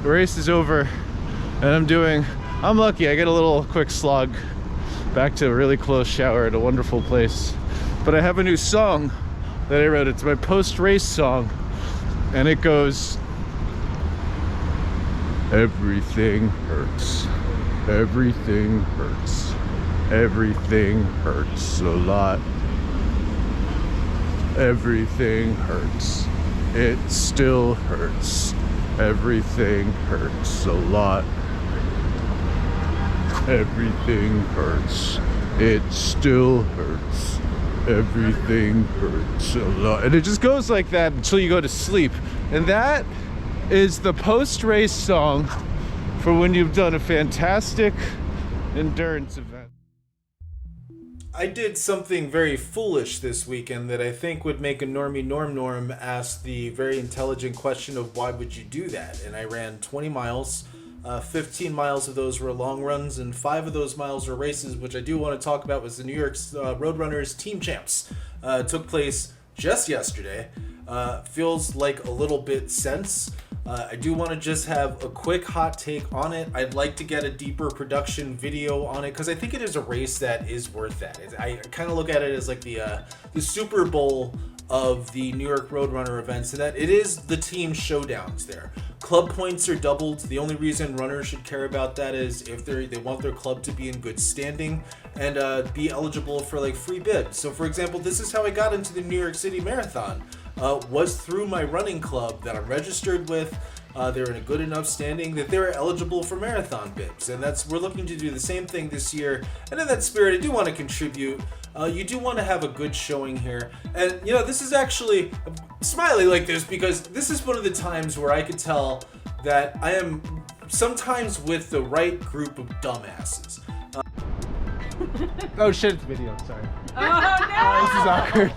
The race is over, and I'm lucky. I get a little quick slog back to a really close shower at a wonderful place. But I have a new song that I wrote. It's my post-race song, and it goes, everything hurts, everything hurts, everything hurts a lot, everything hurts, it still hurts, everything hurts a lot, everything hurts, it still hurts, everything hurts a lot. And it just goes like that until you go to sleep. And that is the post-race song for when you've done a fantastic endurance event. I did something very foolish this weekend that I think would make a normie norm ask the very intelligent question of why would you do that? And I ran 20 miles. 15 miles of those were long runs, and 5 of those miles were races, which I do want to talk about was the New York Roadrunners Team Champs. Took place just yesterday. Feels like a little bit since. I do want to just have a quick hot take on it. I'd like to get a deeper production video on it because I think it is a race that is worth that. I kind of look at it as like the Super Bowl of the New York Roadrunner events, and that it is the team showdowns there. Club points are doubled. The only reason runners should care about that is if they want their club to be in good standing and be eligible for like free bibs. So for example, this is how I got into the New York City Marathon. Was through my running club that I'm registered with. They're in a good enough standing that they're eligible for marathon bibs, and we're looking to do the same thing this year. And in that spirit, I do want to contribute. You do want to have a good showing here, and you know, this is actually smiling like this because this is one of the times where I could tell that I am sometimes with the right group of dumbasses. Oh shit, it's video, sorry. Oh no! This is awkward.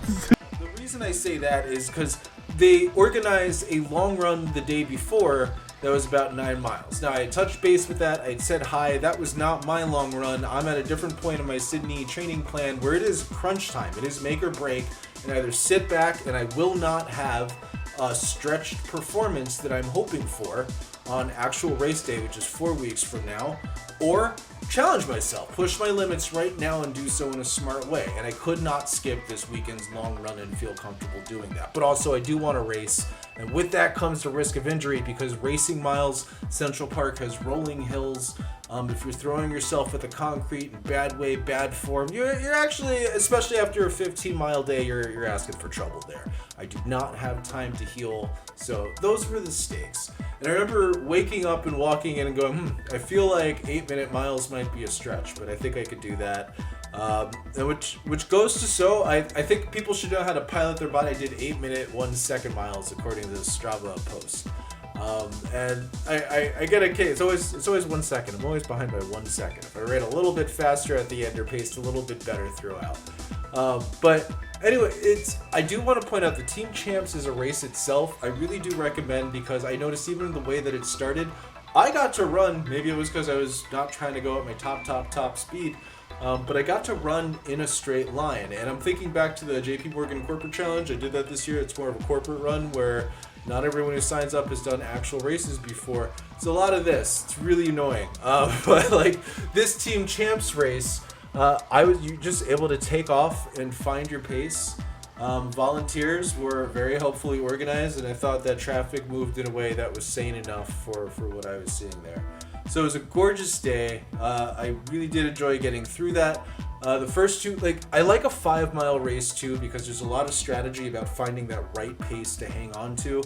The reason I say that is because they organized a long run the day before that was about 9 miles. Now, I had touched base with that. I had said hi. That was not my long run. I'm at a different point in my Sydney training plan where it is crunch time. It is make or break, and either sit back and I will not have a stretched performance that I'm hoping for on actual race day, which is 4 weeks from now, or challenge myself, push my limits right now and do so in a smart way. And I could not skip this weekend's long run and feel comfortable doing that. But also I do want to race, and with that comes the risk of injury because racing miles, Central Park has rolling hills. If you're throwing yourself at the concrete in bad way, bad form, you're actually, especially after a 15-mile day, you're asking for trouble there. I do not have time to heal, so those were the stakes. And I remember waking up and walking in and going, I feel like 8-minute miles might be a stretch, but I think I could do that. And which goes to show, I think people should know how to pilot their body. I did 8-minute 1 second miles according to the Strava post. And I get a kick. It's always 1 second. I'm always behind by 1 second. If I ran a little bit faster at the end or paced a little bit better throughout. But anyway, I do want to point out the Team Champs is a race itself. I really do recommend because I noticed even the way that it started, I got to run. Maybe it was because I was not trying to go at my top speed. But I got to run in a straight line. And I'm thinking back to the JP Morgan Corporate Challenge. I did that this year. It's more of a corporate run where not everyone who signs up has done actual races before. It's a lot of this. It's really annoying. But like this Team Champs race, you just able to take off and find your pace. Volunteers were very helpfully organized, and I thought that traffic moved in a way that was sane enough for what I was seeing there. So it was a gorgeous day. I really did enjoy getting through that. The first two, I like a 5-mile race too because there's a lot of strategy about finding that right pace to hang on to.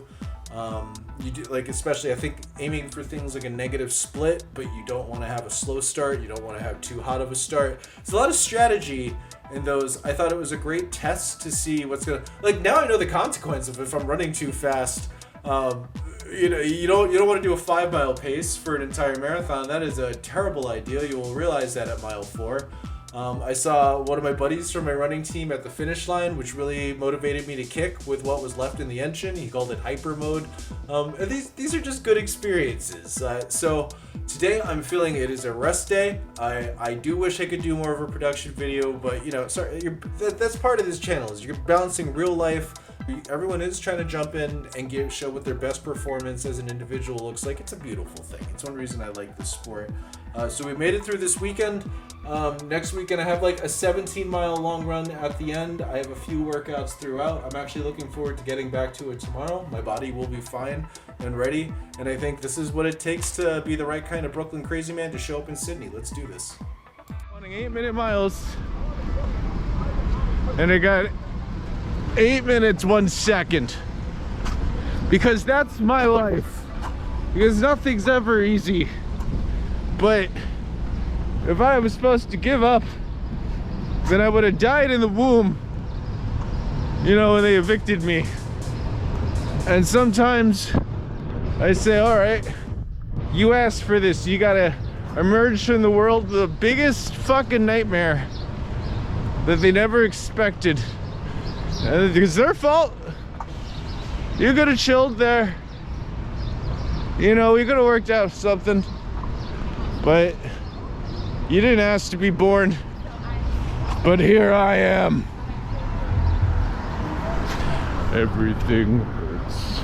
You do especially I think aiming for things like a negative split, but you don't want to have a slow start. You don't want to have too hot of a start. It's a lot of strategy in those. I thought it was a great test to see what's gonna now I know the consequence of if I'm running too fast. You don't want to do a 5-mile pace for an entire marathon. That is a terrible idea. You will realize that at mile 4. I saw one of my buddies from my running team at the finish line, which really motivated me to kick with what was left in the engine. He called it hyper mode. And these are just good experiences. So today I'm feeling it is a rest day. I do wish I could do more of a production video, but sorry, that's part of this channel is you're balancing real life everyone is trying to jump in and show what their best performance as an individual looks like. It's a beautiful thing. It's one reason I like this sport. So we made it through this weekend. Next weekend I have like a 17-mile long run at the end. I have a few workouts throughout. I'm actually looking forward to getting back to it tomorrow. My body will be fine and ready, and I think this is what it takes to be the right kind of Brooklyn crazy man to show up in Sydney. Let's do this. Running 8-minute miles, and I got 8 minutes 1 second, because that's my life, because nothing's ever easy. But if I was supposed to give up, then I would have died in the womb, you know, when they evicted me. And sometimes I say, all right, you asked for this, you gotta emerge from the world, the biggest fucking nightmare that they never expected. And it's their fault. You could have chilled there, you know, we could have worked out something. But you didn't ask to be born, but here I am. Everything hurts.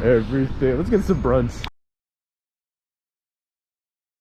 Everything. Let's get some brunch.